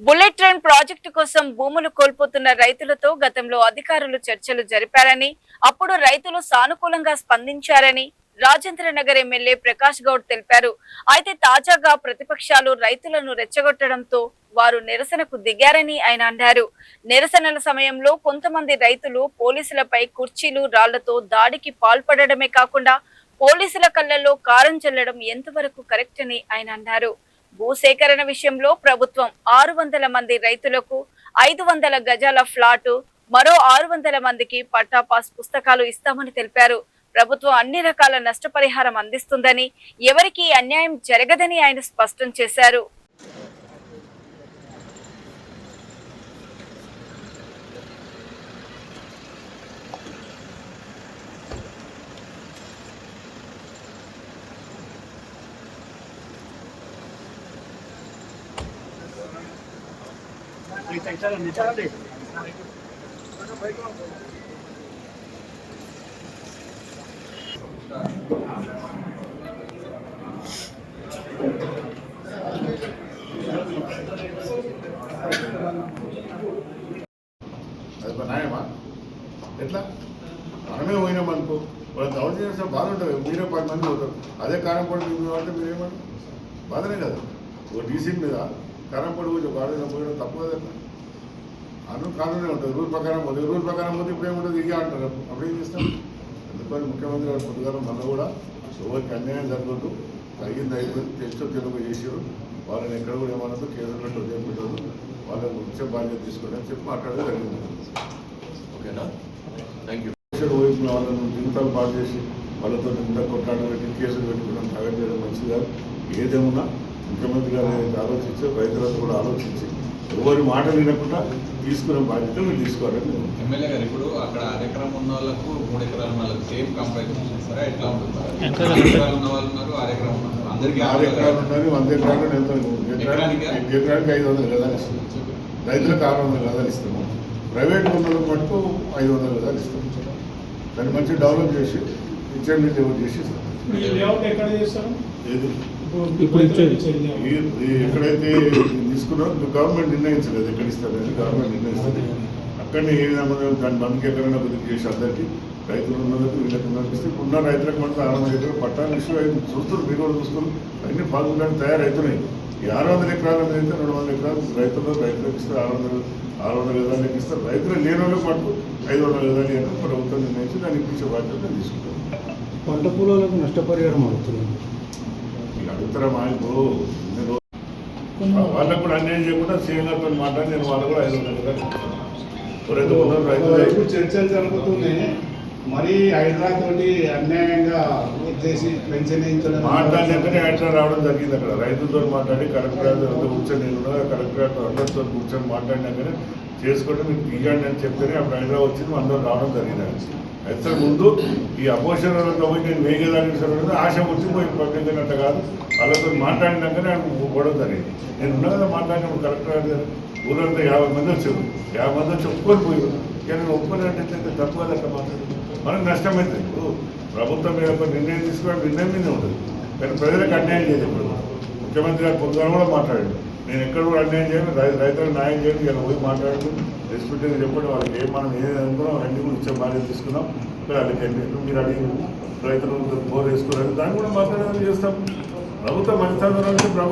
Bullet train project కోసం భూములు కోల్పోతున్న రైతులతో గతంలో అధికారులు చర్చలు జరిపారని, అప్పుడు రైతులు సానుకూలంగా స్పందించారని రాజేంద్రనగర్ ఎమ్మెల్యే ప్రకాష్ గౌడ్ తెలిపారు. అయితే తాజాగా ప్రతిపక్షాలు రైతులను రెచ్చగొట్టడంతో వారు నిరసనకు దిగారని ఆయన అన్నారు. నిరసనల సమయంలో కొంతమంది రైతులు పోలీసులపై కుర్చీలు రాళ్లతో దాడికి పాల్పడడమే కాకుండా పోలీసుల కళ్లలో కారం చల్లడం ఎంతవరకు కరెక్ట్ అని ఆయన అన్నారు. భూసేకరణ విషయంలో ప్రభుత్వం 600 మంది రైతులకు 500 గజాల ఫ్లాటు, మరో 600 మందికి పట్టా పాస్ పుస్తకాలు ఇస్తామని తెలిపారు. ప్రభుత్వం అన్ని రకాల నష్టపరిహారం అందిస్తుందని, ఎవరికీ అన్యాయం జరగదని ఆయన స్పష్టం చేశారు. అది న్యాయమా? ఎట్లా మనమే పోయినామనుకో వాళ్ళు దౌడు చేస్తే బాధ ఉంటుంది. మీరే 10 మంది పోతారు. అదే కారంపొడి మేము అంటే మీరేమన్నా బాధనే కదా. ఒక డీసీ మీద కారంపొడి కొంచెం బాధ పోయడం తప్పు కదా. కానూనే ఉంటుంది. రూల్ ప్రకారం పోతుంది. రూల్ ప్రకారం పోతే ఇప్పుడు ఏముంటుంది? ఇక అంటారు. అప్పుడేం చేస్తాం? ఎందుకని ముఖ్యమంత్రి గారు పొద్దుగారు మళ్ళీ కూడా ఎవరికి అన్యాయం జరగదు, తగ్గింది అయిపోయింది, తెలుసో తెలుగు చేసారు. వాళ్ళని ఎక్కడ కూడా ఏమన్నదో కేసులు పెట్టి వదిలిపెట్టదు, వాళ్ళ ముఖ్య బాధ్యత తీసుకోవడం చెప్పి మాట్లాడడం జరిగింది. ఓకేనా? Thank you. వాళ్ళను జీవితాలు పాటు చేసి వాళ్ళతో ఇంత కొట్లాట పెట్టి కేసులు పెట్టుకోవడం తగ్గ చేయడం మంచిది కాదు. ఏదేమన్నా ముఖ్యమంత్రి గారు ఆలోచించి రైతులతో కూడా ఆలోచించి ఎవరి మాటలు వినకుండా తీసుకునే బాధ్యత మీరు తీసుకోవాలని. ఎమ్మెల్యే గారు ఇప్పుడు అక్కడ 6 ఎకరాలు ఉన్న వాళ్ళకు 3 ఎకరాలు ఉన్న వాళ్ళకి సేమ్ కంపారిజన్ చేస్తారా? ఎట్లా ఉంటుంది? 6 ఎకరాలు ఉన్న వాళ్ళు ఉన్నారు, 6 ఎకరాలు ఉన్నారు, అందరికీ 6 ఎకరాలు ఉన్నారు. 100 ఎకరాలు ఎకరానికి 500 గదాలు ఇస్తాము. రైతులకు 600 గదాలు ఇస్తాము. ప్రైవేట్ ఉన్నలకు మటుకు 500 గదాలు ఇస్తాము. దాన్ని మంచిగా డెవలప్ చేసి ఇచ్చేది డెవలప్ చేసి ఇస్తాం. ఏది ఎక్కడైతే తీసుకున్నారో గవర్నమెంట్ నిర్ణయించలేదు ఎక్కడ ఇస్తారని. గవర్నమెంట్ నిర్ణయిస్తుంది. అక్కడనే ఏ విధంగా దాని బంద్కి ఎక్కడైనా బదిలీ చేసి అందరికీ రైతులు ఉన్నందుకు వీళ్ళకి ఉన్నందుకు ఇస్తే ఉన్న రైతులకు మనకు 600 ఎకరాలు పట్టాలు ఇష్యూ అయింది. చూస్తున్నారు, మీరు కూడా చూస్తున్నారు. అన్ని పాల్గొనడానికి తయారవుతున్నాయి. ఈ 600 ఎకరాల మీద అయితే 200 ఎకరాలు రైతులకు ఇస్తే 600 గదాలకు ఇస్తారు. రైతులు లేని వాళ్ళకి మటుకు 500 గదాలు అని ప్రభుత్వం నిర్ణయించి దాన్ని ఇప్పించే బాధ్యత తీసుకుంటాం. పంట పొలాలకు నష్టపరిహారం అవుతుంది. అడుగుతారా మా ఇప్పుడు వాళ్ళకు కూడా అన్యాయం చేయకుండా సీఎం గారితో మాట్లాడి నేను వాళ్ళు కూడా 500 గదాలు రైతులు చర్చలు జరుగుతున్నాయి. మరి హైదరాబాద్ తోటి అన్యాయంగా చేసి పెన్షన్ మాట్లాడినాకనే హైదరాబాద్ రావడం జరిగింది. అక్కడ రైతులతో మాట్లాడి కలెక్టర్ కూర్చొని నేను కలెక్టర్ అందరితో కూర్చొని మాట్లాడినాకనే చేసుకుంటే మీకు తీయండి అని చెప్తేనే అప్పుడు హైదరాబాద్ వచ్చింది. అందరూ రావడం జరిగింది. అయితే ముందు ఈ అపోజిషన్లతో పోయి నేను వేగేదానికి ఆశ వచ్చిపోయి పంపించినట్టు కాదు. వాళ్ళతో మాట్లాడినాకనే ఆయన పోవడం జరిగింది. నేను ఉన్నా కదా మాట్లాడినప్పుడు కలెక్టర్ గారు ఊరంతా 50 మంది వచ్చారు. 50 మంది వచ్చి ఒప్పుకొని పోయారు. కానీ ఒప్పుకునేటట్లయితే తప్పు కదా అట్లా మాట్లాడి మనకు నష్టమైంది. ఇప్పుడు ప్రభుత్వం మీద ఒక నిర్ణయం తీసుకోవడం నిర్ణయం మీద ఉంటుంది. కానీ ప్రజలకు అన్యాయం చేయదు. ఇప్పుడు ముఖ్యమంత్రి గారు పొద్దున కూడా మాట్లాడాడు. నేను ఎక్కడ కూడా అన్యాయం చేయను, రైతులకు న్యాయం చేయను. ఇలా పోయి మాట్లాడుతూ రెస్పెక్ట్గా చెప్పండి. వాళ్ళకి మనం ఏది అనుకున్నాం అన్ని కూడా ఇచ్చే బాధ్యత తీసుకున్నాం. వాళ్ళకి మీరు అడిగి రైతులు బోర్ వేసుకున్నారు దాన్ని కూడా మాట్లాడేది చేస్తాం. ప్రభుత్వం మంచి ప్రభుత్వం